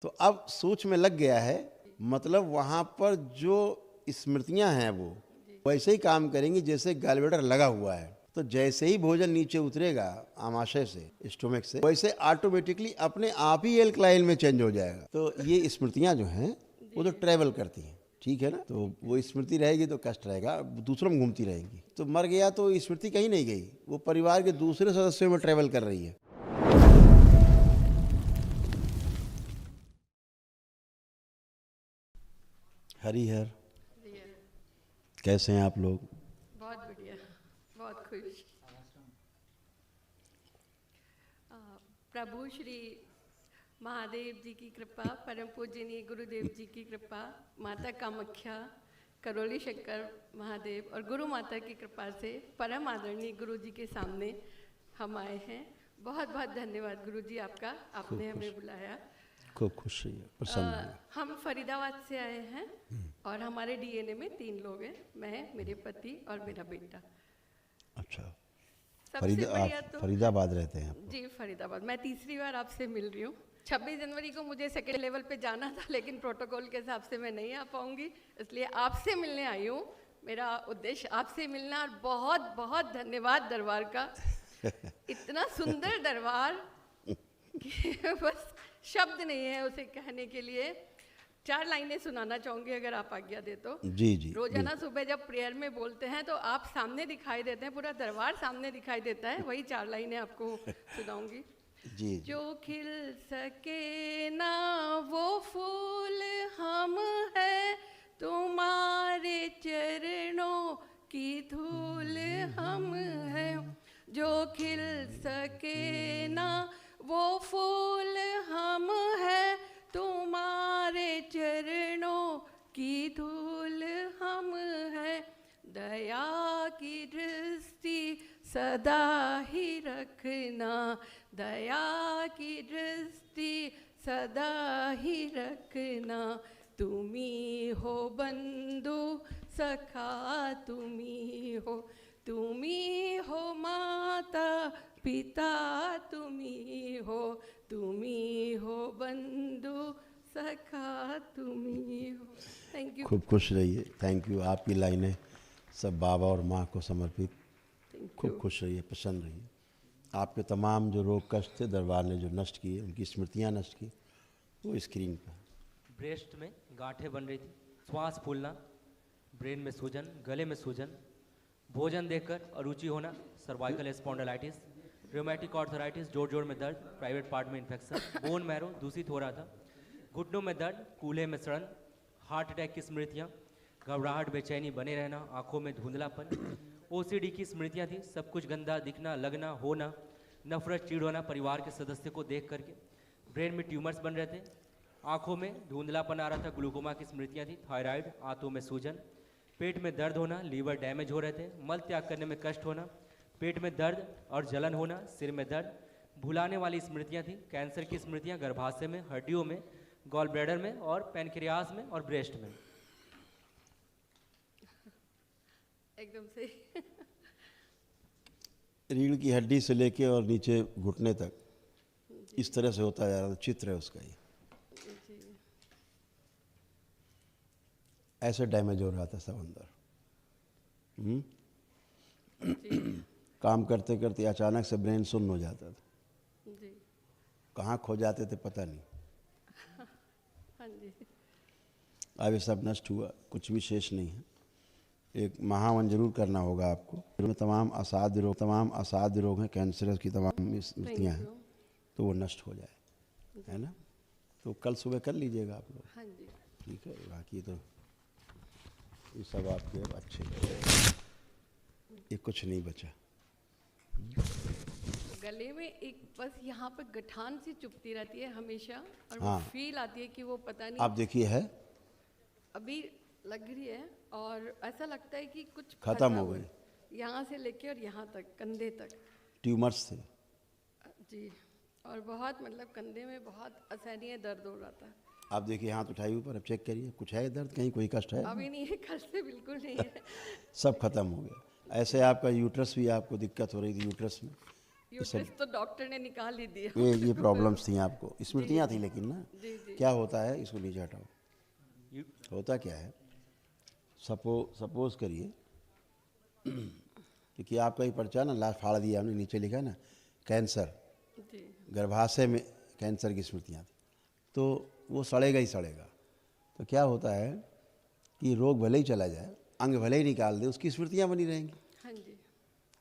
तो अब सोच में लग गया है, मतलब वहाँ पर जो स्मृतियाँ हैं वो वैसे ही काम करेंगी जैसे गैलब्लैडर लगा हुआ है। तो जैसे ही भोजन नीचे उतरेगा आमाशय से, स्टोमक से, वैसे ऑटोमेटिकली अपने आप ही एल्कलाइन में चेंज हो जाएगा। तो ये स्मृतियाँ जो हैं वो तो ट्रैवल करती हैं, ठीक है ना। तो वो स्मृति रहेगी तो कष्ट रहेगा, दूसरों में घूमती रहेंगी। तो मर गया तो स्मृति कहीं नहीं गई, वो परिवार के दूसरे सदस्यों में ट्रैवल कर रही है। हरिहर, कैसे हैं आप लोग? बहुत बढ़िया, बहुत खुश। प्रभु श्री महादेव जी की कृपा, परम पूजनीय गुरुदेव जी की कृपा, माता कामाख्या, करौली शंकर महादेव और गुरु माता की कृपा से परम आदरणीय गुरु जी के सामने हम आए हैं। बहुत बहुत धन्यवाद गुरु जी आपका, आपने हमें बुलाया। खूब खुश रहिए, प्रसन्न रहिए। हम फरीदाबाद से आए हैं और हमारे डीएनए में 3 लोग हैं, मैं, मेरे पति और मेरा बेटा। अच्छा, सबसे बढ़िया तो फरीदाबाद रहते हैं आप? जी, फरीदाबाद। मैं तीसरी बार आपसे मिल रही हूँ। 26 जनवरी को मुझे सेकेंड लेवल पे जाना था, लेकिन प्रोटोकॉल के हिसाब से मैं नहीं आ पाऊंगी, इसलिए आपसे मिलने आई हूँ। मेरा उद्देश्य आपसे मिलना, और बहुत बहुत धन्यवाद दरबार का। इतना सुंदर दरबार कि बस शब्द नहीं है उसे कहने के लिए। 4 लाइनें सुनाना चाहूंगी अगर आप आज्ञा दे तो। जी जी। रोजाना सुबह जब प्रेयर में बोलते हैं तो आप सामने दिखाई देते हैं, पूरा दरबार सामने दिखाई देता है, वही 4 लाइनें आपको सुनाऊंगी। जी जी। जो खिल सके ना वो फूल हम है, तुम्हारे चरणों की धूल हम है। जो खिल सके ना वो फूल हम है, तुम्हारे चरणों की धूल हम है। दया की दृष्टि सदा ही रखना, दया की दृष्टि सदा ही रखना। तुम्ही हो बंधु सखा, तुम्ही हो, तुम्ही हो माता पिता, तुम्ही हो, तुम्ही हो बंधु सखा, तुम्ही हो। Thank you. खूब खुश रहिए। Thank you. आपकी लाइनें सब बाबा और माँ को समर्पित। खूब खुश रहिए, प्रसन्न रहिए। आपके तमाम जो रोग कष्ट थे दरबार ने जो नष्ट किए, उनकी स्मृतियाँ नष्ट की, वो स्क्रीन पर। ब्रेस्ट में गांठें बन रही थी, श्वास फूलना, ब्रेन में सूजन, गले में सूजन, भोजन देखकर अरुचि होना, सर्वाइकल स्पॉन्डिलाइटिस, रोमैटिक आर्थराइटिस, जोड़ जोड़ में दर्द, प्राइवेट पार्ट में इन्फेक्शन, बोन मैरो दूषित हो रहा था, घुटनों में दर्द, कूल्हे में सड़न, हार्ट अटैक की स्मृतियाँ, घबराहट, बेचैनी बने रहना, आंखों में धुंधलापन, ओसीडी की स्मृतियाँ थी, सब कुछ गंदा दिखना, लगना, होना, नफरत, चिढ़ होना परिवार के सदस्य को देख करके, ब्रेन में ट्यूमर्स बन रहे थे, आंखों में धुंधलापन आ रहा था, ग्लूकोमा की स्मृतियाँ थी, थायराइड, आंतों में सूजन, पेट में दर्द होना, लीवर डैमेज हो रहे थे, मल त्याग करने में कष्ट होना, पेट में दर्द और जलन होना, सिर में दर्द, भुलाने वाली स्मृतियाँ थी, कैंसर की स्मृतियाँ गर्भाशय में, हड्डियों में, गॉल ब्लैडर में और पैनक्रियाज में और ब्रेस्ट में। एकदम से रीढ़ की हड्डी से लेके और नीचे घुटने तक इस तरह से होता जा रहा था। चित्र है उसका ये, ऐसे डैमेज हो रहा था सब अंदर। काम करते करते अचानक से ब्रेन सुन्न हो जाता था जी। कहाँ खो जाते थे पता नहीं। हाँ जी। अब ये सब नष्ट हुआ, कुछ भी शेष नहीं है। एक महावन जरूर करना होगा आपको। तमाम असाध्य रोग हैं, कैंसर की तमाम स्मृतियाँ हैं, तो वो नष्ट हो जाए, है ना। तो कल सुबह कर लीजिएगा आप लोग। हाँ जी। ठीक है। बाकी तो ये सब आपके अच्छे, ये कुछ नहीं बचा। गले में एक बस यहाँ पे गठान सी चुभती रहती है हमेशा, और हाँ। वो फील आती है कि वो पता नहीं आप देखिए है, अभी लग रही है, और ऐसा लगता है कि कुछ खत्म फंसा हो हुआ गई। है। यहाँ से लेके और यहाँ तक, कंधे तक। ट्यूमर्स थे। जी। और बहुत, मतलब कंधे में बहुत असहनीय दर्द हो रहा था। आप देखिए, हाथ उठाइए ऊपर, अब चेक करिए, कुछ है दर्द, कहीं कोई कष्ट है? अभी नहीं है, कल से बिल्कुल नहीं है। सब खत्म हो गया। ऐसे आपका यूट्रस भी, आपको दिक्कत हो रही थी यूट्रस में, यूट्रस तो डॉक्टर ने निकाल ही दिया। ये प्रॉब्लम्स थी आपको, स्मृतियाँ थी लेकिन ना। जी जी क्या होता है, इसको नीचे हटाओ। होता क्या है, सपोज करिए क्योंकि आपका ही पर्चा ना लास्ट फाड़ दिया हमने, नीचे लिखा ना कैंसर, जी गर्भाशय में कैंसर की स्मृतियाँ थी, तो वो सड़ेगा ही सड़ेगा। तो क्या होता है कि रोग भले ही चला जाए, अंग भले ही निकाल दे, उसकी स्मृतियाँ बनी रहेंगी, हाँ जी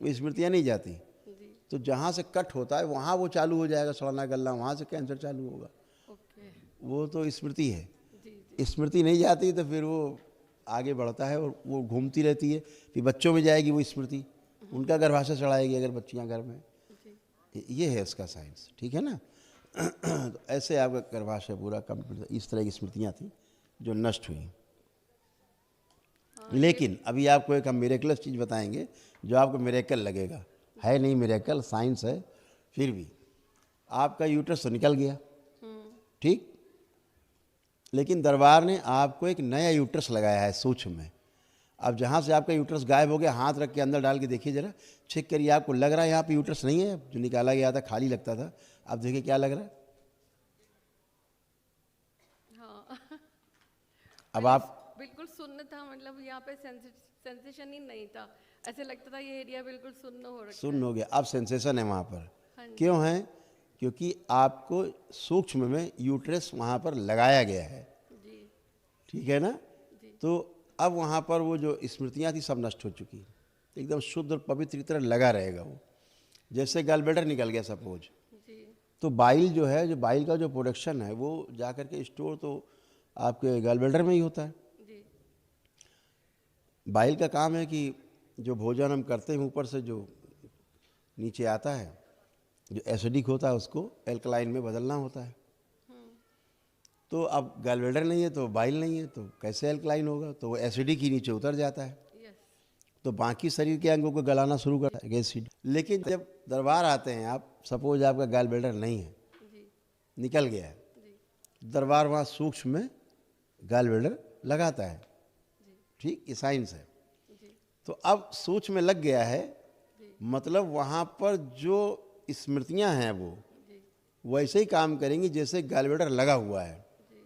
वो स्मृतियाँ नहीं जाती। जी तो जहाँ से कट होता है वहाँ वो चालू हो जाएगा, सड़ना गलना, वहाँ से कैंसर चालू होगा। ओके वो तो स्मृति है। जी जी स्मृति नहीं जाती तो फिर वो आगे बढ़ता है और वो घूमती रहती है, फिर बच्चों में जाएगी वो स्मृति, उनका गर्भाशय चढ़ाएगी अगर बच्चियां घर में। जी ये है इसका साइंस, ठीक है ना। तो ऐसे आपका गर्भाशय पूरा कंप्लीट, इस तरह की स्मृतियां थी जो नष्ट हुई। लेकिन अभी आपको एक हम मिरेकलस चीज़ बताएंगे जो आपको मिरेकल लगेगा, है नहीं मिरेकल, साइंस है, फिर भी आपका यूट्रस तो निकल गया, ठीक, लेकिन दरबार ने आपको एक नया यूट्रस लगाया है सूक्ष्म में। अब जहाँ से आपका यूट्रस गायब हो गया, हाथ रख के अंदर डाल के देखिए जरा, चेक करिए, आपको लग रहा है यहाँ पे यूट्रस नहीं है, जो निकाला गया था खाली लगता था, अब देखिए क्या लग रहा है। हाँ अब आप बिल्कुल सुन्न था, मतलब यहाँ पे सेंसेशन ही नहीं था, ऐसे लगता था ये एरिया बिल्कुल सुन्न हो रखा सुन्न हो गया, अब सेंसेशन है वहाँ पर। हाँ जी। क्यों है? क्योंकि आपको सूक्ष्म में यूट्रस वहाँ पर लगाया गया है, जी ठीक है ना। जी तो अब वहाँ पर वो जो स्मृतियाँ थी सब नष्ट हो चुकी, एकदम शुद्ध और पवित्र की तरह लगा रहेगा वो। जैसे गलब्लैडर निकल गया सपोज, जी तो बाइल जो है, जो बाइल का जो प्रोडक्शन है वो जा कर के स्टोर तो आपके गलब्लैडर में ही होता है। जी बाइल का काम है कि जो भोजन हम करते हैं ऊपर से जो नीचे आता है, जो एसिडिक होता है उसको एल्कलाइन में बदलना होता है। तो अब गलब्लैडर नहीं है तो बाइल नहीं है, तो कैसे एल्कलाइन होगा, तो वो एसिडिक ही नीचे उतर जाता है, यस तो बाकी शरीर के अंगों को गलाना शुरू करता है एसिड। लेकिन जब दरबार आते हैं आप, सपोज आपका गलब्लैडर नहीं है, जी निकल गया है, जी दरबार वहाँ सूक्ष्म में गलब्लैडर लगाता है, जी ठीक, ये साइंस है। जी तो अब सूक्ष्म में लग गया है, मतलब वहाँ पर जो स्मृतियाँ हैं वो जी वैसे ही काम करेंगी जैसे गलब्लैडर लगा हुआ है। जी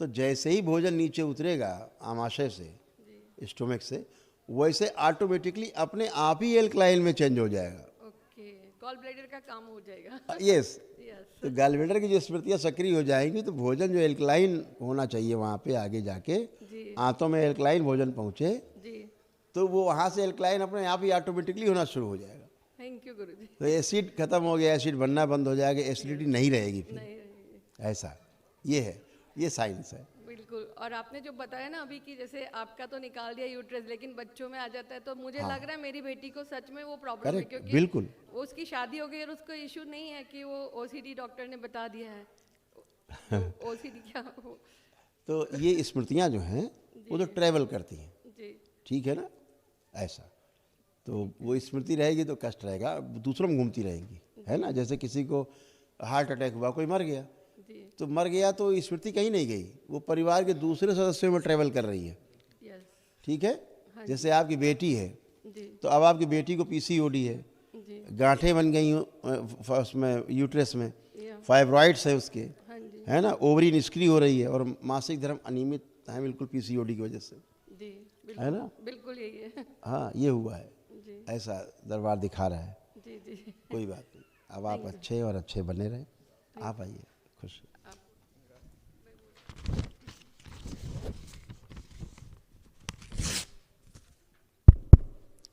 तो जैसे ही भोजन नीचे उतरेगा आमाशय से, जी स्टोमक से, वैसे ऑटोमेटिकली अपने आप ही एल्कलाइन में चेंज हो जाएगा। ओके, गॉल ब्लैडर का काम हो जाएगा। यस, यस तो गलब्लैडर की जो स्मृतियाँ सक्रिय हो जाएंगी तो भोजन जो एल्कलाइन होना चाहिए वहाँ पे आगे जाके जी आंतों में एल्कलाइन भोजन पहुँचे, जी तो वो वहाँ से एल्कलाइन अपने आप ही ऑटोमेटिकली होना शुरू हो जाएगा। थैंक यू गुरुजी। तो एसिड खत्म हो गया, एसिड बनना बंद हो जाएगा, एसिडिटी नहीं रहेगी फिर। नहीं नहीं, ऐसा ये है, ये साइंस है। बिल्कुल। और आपने जो बताया ना अभी कि जैसे आपका तो निकाल दिया यूट्रस, लेकिन बच्चों में आ जाता है, तो मुझे लग रहा है मेरी बेटी को सच में वो प्रॉब्लम है, करेक्ट, क्योंकि बिल्कुल। वो उसकी शादी हो गई और उसको इशू नहीं है कि वो ओसीडी डॉक्टर ने बता दिया है। ओसीडी क्या हो? तो ये स्मृतियाँ जो हैं वो तो ट्रैवल करती हैं, जी ठीक है ना, ऐसा। तो वो स्मृति रहेगी तो कष्ट रहेगा, दूसरों में घूमती रहेंगी, है ना। जैसे किसी को हार्ट अटैक हुआ, कोई मर गया, जी तो मर गया तो स्मृति कहीं नहीं गई, वो परिवार के दूसरे सदस्यों में ट्रैवल कर रही है, यस ठीक है। जैसे आपकी बेटी है, जी तो अब आपकी बेटी को पीसीओडी है, जी गांठें बन गई उसमें यूट्रस में, या फाइब्रॉइड्स है उसके, हाँ जी है ना, ओवरी निष्क्रिय हो रही है और मासिक धर्म अनियमित है बिल्कुल पीसीओडी की वजह से, जी है ना। बिल्कुल यही है। हाँ, ये हुआ है, जी ऐसा दरबार दिखा रहा है। जी जी कोई बात नहीं, अब आप अच्छे और अच्छे बने रहें, आप आइए, खुश।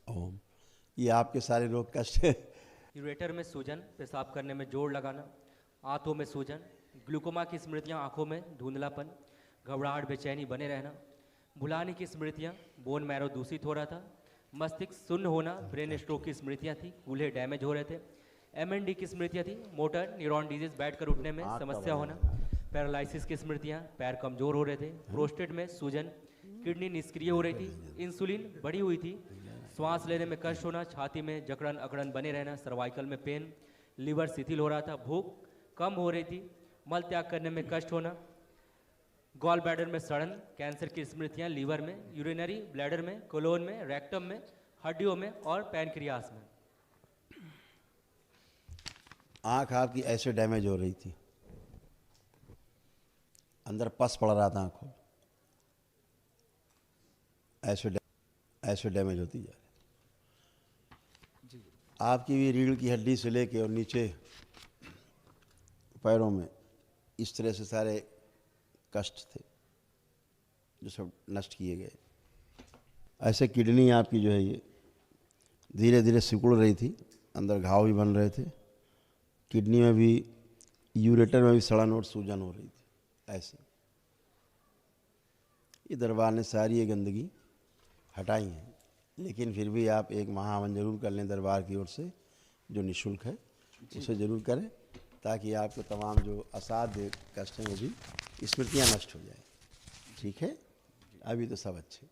ओम। ये आपके सारे रोग कष्ट यूरेटर में सूजन, पेशाब करने में जोर लगाना, आंतों में सूजन, ग्लूकोमा की स्मृतियाँ, आंखों में धुंधलापन, घबराहट, बेचैनी बने रहना, भुलाने की स्मृतियाँ, बोन मैरो दूषित हो रहा था, मस्तिष्क शून्य होना, ब्रेन स्ट्रोक की स्मृतियाँ थी, कूल्हे डैमेज हो रहे थे, एमएनडी की स्मृतियाँ थी, मोटर न्यूरॉन डिजीज, बैठकर उठने में समस्या होना, पैरालिसिस की स्मृतियाँ, पैर कमजोर हो रहे थे, प्रोस्टेट में सूजन, किडनी निष्क्रिय हो रही थी, इंसुलिन बढ़ी हुई थी, श्वास लेने में कष्ट होना, छाती में जकड़न अकड़न बने रहना, सर्वाइकल में पेन, लीवर शिथिल हो रहा था, भूख कम हो रही थी, मल त्याग करने में कष्ट होना, गॉल ब्लैडर में सड़न, कैंसर की स्मृतियाँ, लीवर में, यूरिनरी ब्लैडर में, कोलोन में, रेक्टम में, हड्डियों में और पैनक्रियास में। आँख आपकी ऐसे डैमेज हो रही थी, अंदर पस पड़ रहा था आँखों, ऐसे डैमेज होती जा रही। आपकी भी रीढ़ की हड्डी से लेके और नीचे पैरों में इस तरह से सारे कष्ट थे जो सब नष्ट किए गए। ऐसे किडनी आपकी जो है ये धीरे धीरे सिकुड़ रही थी, अंदर घाव भी बन रहे थे, किडनी में भी, यूरेटर में भी सड़न और सूजन हो रही थी। ऐसे ये दरबार ने सारी ये गंदगी हटाई है, लेकिन फिर भी आप एक महाहवन जरूर कर लें दरबार की ओर से, जो निःशुल्क है, उसे जरूर करें, ताकि आपको तमाम जो असाध्य कष्ट हैं वो भी स्मृतियाँ नष्ट हो जाए। ठीक है, अभी तो सब अच्छे,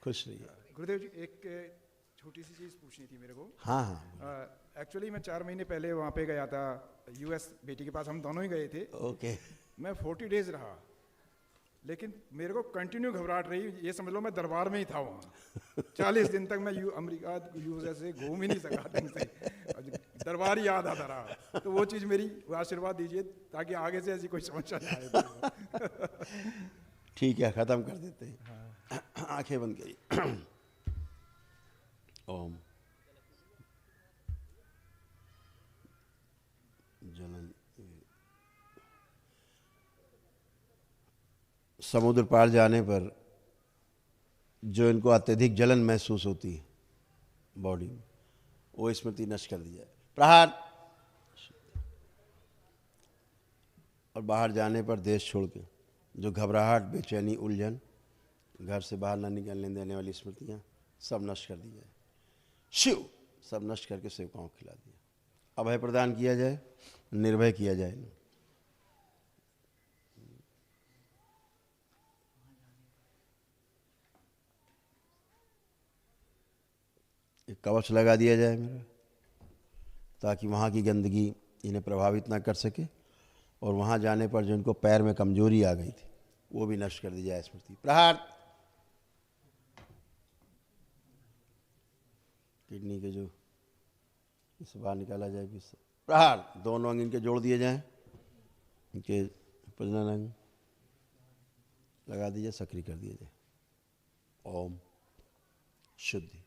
खुश रहिए। गुरुदेव जी, एक छोटी सी चीज़ पूछनी थी मेरे को। हाँ हाँ, एक्चुअली मैं 4 महीने पहले वहाँ पे गया था, यूएस बेटी के पास, हम दोनों ही गए थे। ओके। मैं 40 डेज रहा, लेकिन मेरे को कंटिन्यू घबराहट रही, ये समझ लो मैं दरबार में ही था वहाँ। 40 दिन तक मैं अमेरिका यूएस से घूम ही नहीं सका ढंग से, दरबार ही याद आता रहा। तो वो चीज़ मेरी, वो आशीर्वाद दीजिए ताकि आगे से ऐसी कोई समस्या ना आए। ठीक है, ख़त्म कर देते हैं। हाँ। आंखें बंद करिए। ओम जलन, समुद्र पार जाने पर जो इनको अत्यधिक जलन महसूस होती है बॉडी में, वो स्मृति नष्ट कर दी जाए। प्रहार। और बाहर जाने पर देश छोड़ के जो घबराहट, बेचैनी, उलझन, घर से बाहर न निकलने देने वाली स्मृतियाँ सब नष्ट कर दी जाए। शिव सब नष्ट करके सेवकाओं को खिला दिया। अभय प्रदान किया जाए, निर्भय किया जाए। एक कवच लगा दिया जाए मेरा, ताकि वहाँ की गंदगी इन्हें प्रभावित ना कर सके, और वहाँ जाने पर जो इनको पैर में कमजोरी आ गई थी वो भी नष्ट कर दी जाए स्मृति। प्रहार। किडनी के जो इस बाहर निकाला जाए भी। प्रहार। दोनों अंग इनके जोड़ दिए जाएं, इनके प्रजनन अंग लगा दीजिए, सक्रिय कर दिया जाए। ओम शुद्धि।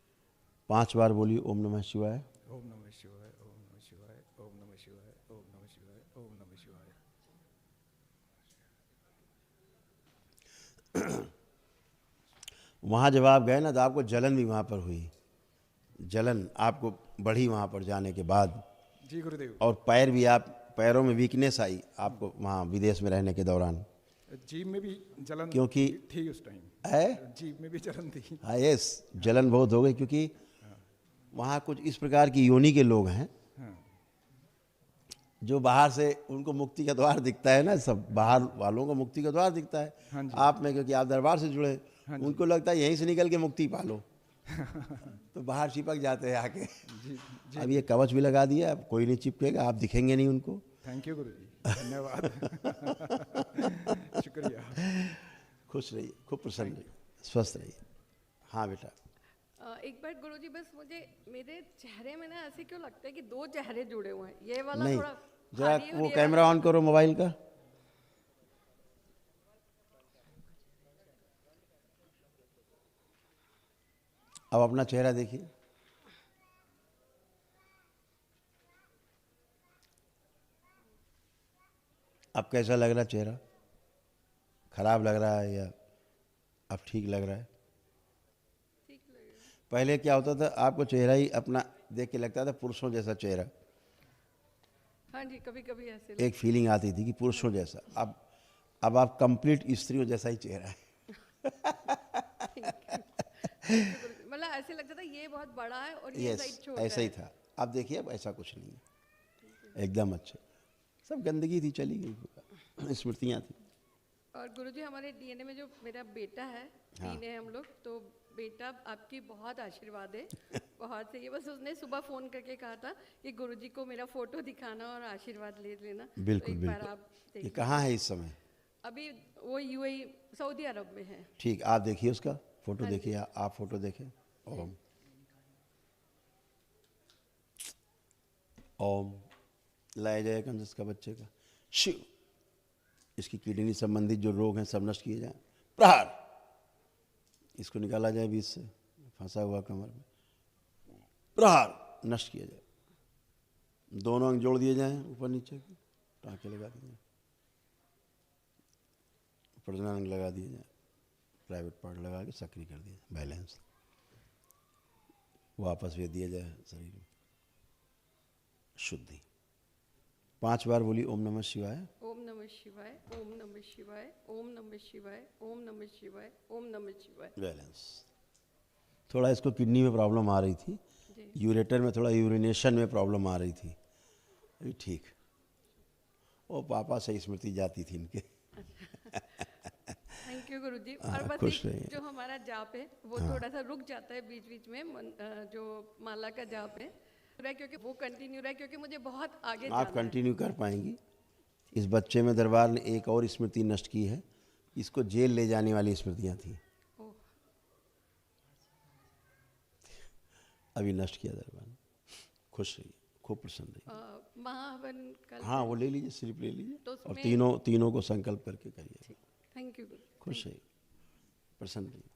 5 बार बोलिए ओम नमः शिवाय। ओम नमः शिवाय, ओम नमः शिवाय, ओम नमः शिवाय, ओम नमः शिवाय, ओम नमः शिवाय। वहाँ जब आप गए ना तो आपको जलन भी वहाँ पर हुई, जलन आपको बढ़ी वहाँ पर जाने के बाद। जी गुरुदेव। और पैर भी, आप पैरों में वीकनेस आई आपको वहाँ विदेश में रहने के दौरान, जीभ में भी जलन क्योंकि थी उस टाइम है। जीभ में भी जलन थी। हाँ यस, जलन बहुत हो गई, क्योंकि वहाँ कुछ इस प्रकार की योनि के लोग हैं जो बाहर से उनको मुक्ति का द्वार दिखता है ना, सब बाहर वालों को मुक्ति का द्वार दिखता है। हाँ जी। आप में, क्योंकि आप दरबार से जुड़े, उनको लगता है यहीं से निकल के मुक्ति पालो, तो बाहर चिपक जाते हैं आके। जी। अब ये कवच भी लगा दिया, अब कोई नहीं चिपकेगा, आप दिखेंगे नहीं उनको। थैंक यू गुरुजी, धन्यवाद। शुक्रिया। खुश रहिए, खूब प्रसन्न रहिए, स्वस्थ रहिए। हाँ बेटा। एक बार गुरुजी, बस मुझे मेरे चेहरे में ना ऐसे क्यों लगता है कि 2 चेहरे जुड़े हुए हैं, ये वाला नहीं, थोड़ा जरा भारी और वो ये कैमरा ऑन करो मोबाइल का। अब अपना चेहरा देखिए। अब कैसा लग रहा है चेहरा? खराब लग रहा है या अब ठीक लग रहा है? ठीक लगेगा। पहले क्या होता था, आपको चेहरा ही अपना देख के लगता था पुरुषों जैसा चेहरा, हाँ जी, कभी कभी ऐसे एक फीलिंग आती थी कि पुरुषों जैसा। अब आप कंप्लीट स्त्रियों जैसा ही चेहरा है। मतलब ऐसे लगता था ये बहुत बड़ा है और ये साइड यस, छोटा ऐसा ही है। था। अब देखिए, अब ऐसा कुछ नहीं है, एकदम अच्छे। सब गंदगी थी, चली गई, स्मृतियाँ थी। और गुरुजी, हमारे डीएनए में जो मेरा बेटा है, 3 है हम लोग, तो बेटा आपकी बहुत आशीर्वाद है, बहुत सही है। बस उसने सुबह फ़ोन करके कहा था कि गुरुजी को मेरा फ़ोटो दिखाना और आशीर्वाद ले लेना। बिल्कुल तो एक बार बिल्कुल। आप ये देखिए। कहाँ है इस समय? अभी वो यूएई, सऊदी अरब में है। ठीक, आप देखिए उसका फोटो, हाँ जी। देखिए आप फोटो देखें। ओम ओम लाया जाएगा कंजस का बच्चे का। शिव, इसकी किडनी संबंधित जो रोग हैं सब नष्ट किए जाएं। प्रहार, इसको निकाला जाए बीच से, फंसा हुआ कमर में। प्रहार, नष्ट किया जाए। दोनों अंग जोड़ दिए जाएं, ऊपर नीचे के टाँके लगा दिए जाएं, प्रजनन अंग लगा दिए जाएं, प्राइवेट पार्ट लगा के सक्रिय कर दिया जाए, बैलेंस वापस भेज दिया जाए शरीर में। शुद्धि 5 बार बोली ओम नमः शिवाय। ओम नमः शिवाय, ओम नमः शिवाय, ओम नमः शिवाय, ओम नमः शिवाय, ओम नमः शिवाय। बैलेंस। थोड़ा इसको किडनी में प्रॉब्लम आ रही थी, यूरेटर में थोड़ा यूरिनेशन में प्रॉब्लम आ रही थी, अभी ठीक। वो पापा से स्मृति जाती थी इनके। थैंक यू गुरुजी। और बस खुश एक रहिए। जो हमारा जाप है वो थोड़ा सा रुक जाता है बीच बीच में, जो माला का जाप है क्योंकि वो कंटिन्यू रहा, क्योंकि मुझे बहुत आगे आप जाना है। कंटिन्यू कर पाएंगी। इस बच्चे में दरबार ने एक और स्मृति नष्ट की है, इसको जेल ले जाने वाली स्मृतियाँ थी, ओह, अभी नष्ट किया दरबार ने। खुश रहिए, खूब प्रसन्न रहिए। महावन कल। हाँ, वो ले लीजिए, स्लिप ले लीजिए तो और उसमें- तीनों को संकल्प करके करिए। Thank you. खुश रहिए, प्रसन्न रहिए।